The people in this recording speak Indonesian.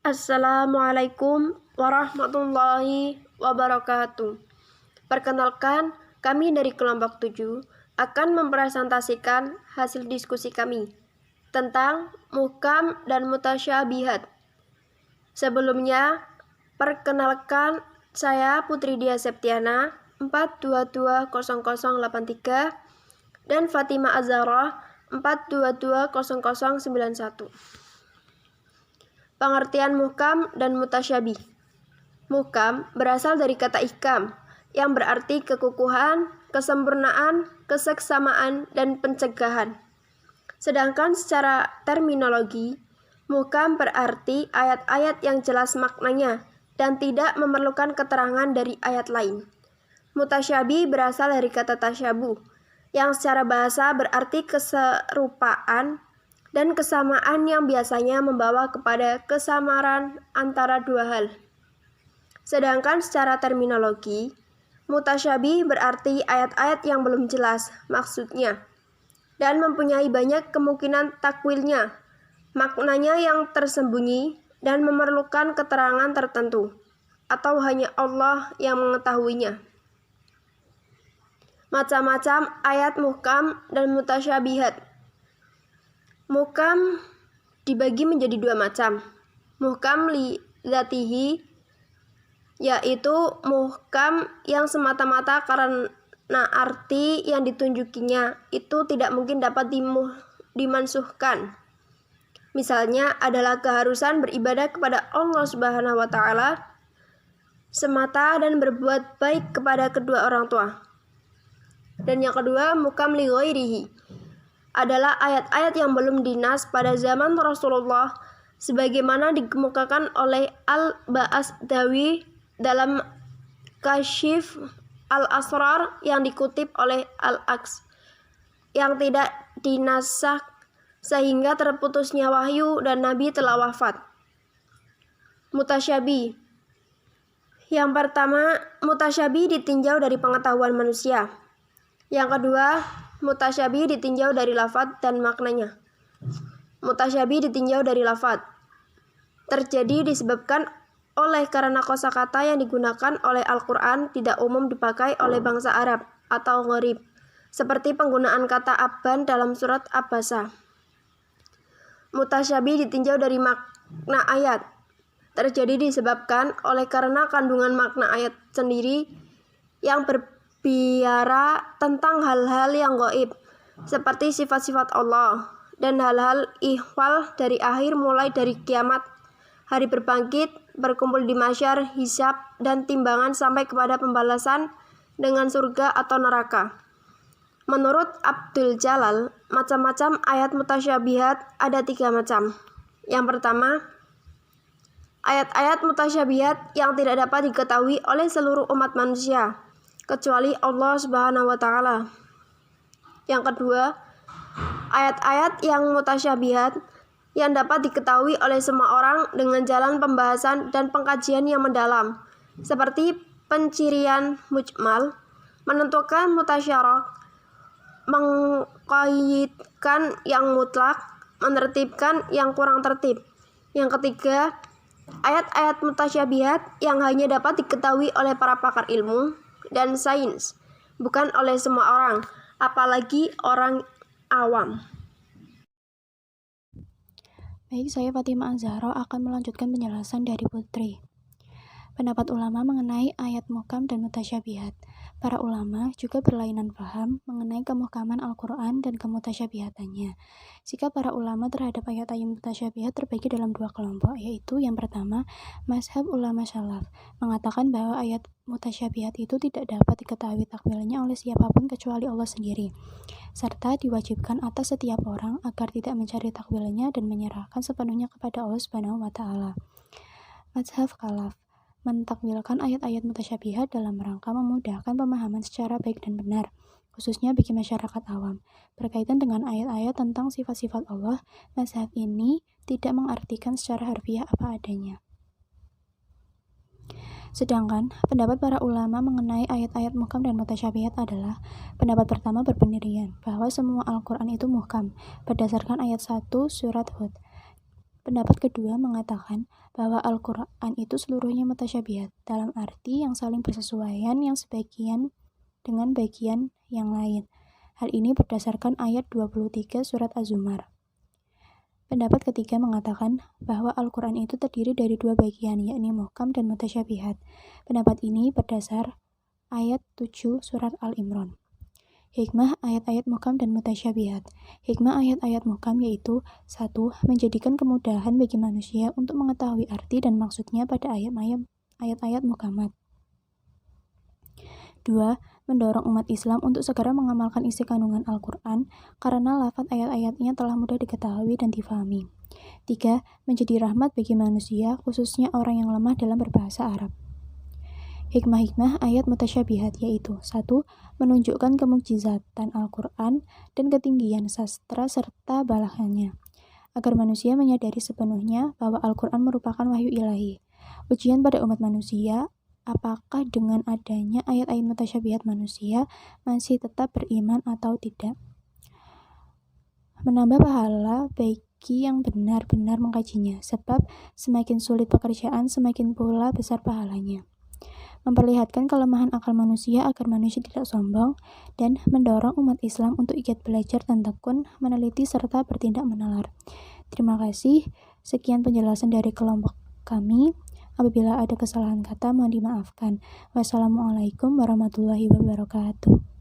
Assalamualaikum warahmatullahi wabarakatuh. Perkenalkan, kami dari kelompok 7 akan mempresentasikan hasil diskusi kami tentang muhkam dan mutasyabihat. Sebelumnya, perkenalkan saya Putri Dia Septiana 4220083 dan Fatima Azharah 4220091. Pengertian muhkam dan mutasyabih. Muhkam berasal dari kata ihkam, yang berarti kekukuhan, kesempurnaan, keseksamaan, dan pencegahan. Sedangkan secara terminologi, muhkam berarti ayat-ayat yang jelas maknanya dan tidak memerlukan keterangan dari ayat lain. Mutasyabih berasal dari kata tasyabuh, yang secara bahasa berarti keserupaan dan kesamaan yang biasanya membawa kepada kesamaran antara dua hal. Sedangkan secara terminologi, mutasyabih berarti ayat-ayat yang belum jelas maksudnya dan mempunyai banyak kemungkinan takwilnya, maknanya yang tersembunyi dan memerlukan keterangan tertentu, atau hanya Allah yang mengetahuinya. Macam-macam ayat muhkam dan mutasyabihat. Muhkam dibagi menjadi dua macam. Muhkam li dzatihi, yaitu muhkam yang semata-mata karena arti yang ditunjukinya itu tidak mungkin dapat dimansuhkan. Misalnya adalah keharusan beribadah kepada Allah Subhanahu wa Ta'ala semata dan berbuat baik kepada kedua orang tua. Dan yang kedua, muhkam li ghairihi adalah ayat-ayat yang belum dinas pada zaman Rasulullah sebagaimana dikemukakan oleh Al-Ba'asdawi dalam Kasyif Al-Asrar yang dikutip oleh Al-Aqs, yang tidak dinasakh sehingga terputusnya wahyu dan Nabi telah wafat. Mutasyabih. Yang pertama, mutasyabih ditinjau dari pengetahuan manusia. Yang kedua, mutasyabih ditinjau dari lafadz dan maknanya. Mutasyabih ditinjau dari lafadz. Terjadi disebabkan oleh karena kosakata yang digunakan oleh Al-Quran tidak umum dipakai oleh bangsa Arab atau gharib, seperti penggunaan kata abban dalam surat Abasa. Mutasyabih ditinjau dari makna ayat. Terjadi disebabkan oleh karena kandungan makna ayat sendiri yang berbiara tentang hal-hal yang gaib, seperti sifat-sifat Allah, dan hal-hal ihwal dari akhir mulai dari kiamat, hari berbangkit, berkumpul di masyar, hisab, dan timbangan sampai kepada pembalasan dengan surga atau neraka. Menurut Abdul Jalal, macam-macam ayat mutasyabihat ada 3 macam. Yang pertama, ayat-ayat mutasyabihat yang tidak dapat diketahui oleh seluruh umat manusia kecuali Allah Subhanahu wa Ta'ala. Yang kedua, ayat-ayat yang mutasyabihat yang dapat diketahui oleh semua orang dengan jalan pembahasan dan pengkajian yang mendalam, seperti pencirian mujmal, menentukan mutasyarah, mengqayyidkan yang mutlak, menertibkan yang kurang tertib. Yang ketiga, ayat-ayat mutasyabihat yang hanya dapat diketahui oleh para pakar ilmu dan sains, bukan oleh semua orang, apalagi orang awam. Baik, saya Fatima Azharah akan melanjutkan penjelasan dari Putri. Pendapat ulama mengenai ayat muhkam dan mutasyabihat. Para ulama juga berlainan paham mengenai kemuhkaman Al-Quran dan kemutasyabihatannya. Sikap para ulama terhadap ayat-ayat mutasyabihat terbagi dalam 2 kelompok, yaitu yang pertama, mazhab ulama salaf, mengatakan bahwa ayat mutasyabihat itu tidak dapat diketahui takwilnya oleh siapapun kecuali Allah sendiri, serta diwajibkan atas setiap orang agar tidak mencari takwilnya dan menyerahkan sepenuhnya kepada Allah Subhanahu wa Ta'ala. Mazhab khalaf mentakwilkan ayat-ayat mutasyabihat dalam rangka memudahkan pemahaman secara baik dan benar, khususnya bagi masyarakat awam. Berkaitan dengan ayat-ayat tentang sifat-sifat Allah, mazhab ini tidak mengartikan secara harfiah apa adanya. Sedangkan pendapat para ulama mengenai ayat-ayat muhkam dan mutasyabihat adalah: pendapat pertama berpendirian bahwa semua Al-Quran itu muhkam berdasarkan ayat 1 surat Hud. Pendapat kedua mengatakan bahwa Al-Quran itu seluruhnya mutasyabihat, dalam arti yang saling bersesuaian yang sebagian dengan bagian yang lain. Hal ini berdasarkan ayat 23 surat Az-Zumar. Pendapat ketiga mengatakan bahwa Al-Quran itu terdiri dari dua bagian, yakni muhkam dan mutasyabihat. Pendapat ini berdasar ayat 7 surat Al-Imran. Hikmah ayat-ayat muhkam dan mutasyabihat. Hikmah ayat-ayat muhkam yaitu 1. Menjadikan kemudahan bagi manusia untuk mengetahui arti dan maksudnya pada ayat-ayat muhkamat. 2. Mendorong umat Islam untuk segera mengamalkan isi kandungan Al-Quran karena lafaz ayat-ayatnya telah mudah diketahui dan difahami. 3. Menjadi rahmat bagi manusia, khususnya orang yang lemah dalam berbahasa Arab. Hikmah-hikmah ayat mutasyabihat yaitu 1. Menunjukkan kemukjizatan Al-Quran dan ketinggian sastra serta balaghannya, agar manusia menyadari sepenuhnya bahwa Al-Quran merupakan wahyu ilahi. Ujian pada umat manusia, apakah dengan adanya ayat-ayat mutasyabihat manusia masih tetap beriman atau tidak. Menambah pahala bagi yang benar-benar mengkajinya, sebab semakin sulit pekerjaan, semakin pula besar pahalanya. Memperlihatkan kelemahan akal manusia agar manusia tidak sombong, dan mendorong umat Islam untuk giat belajar dan tekun, meneliti serta bertindak menalar. Terima kasih. Sekian penjelasan dari kelompok kami. Apabila ada kesalahan kata, mohon dimaafkan. Wassalamualaikum warahmatullahi wabarakatuh.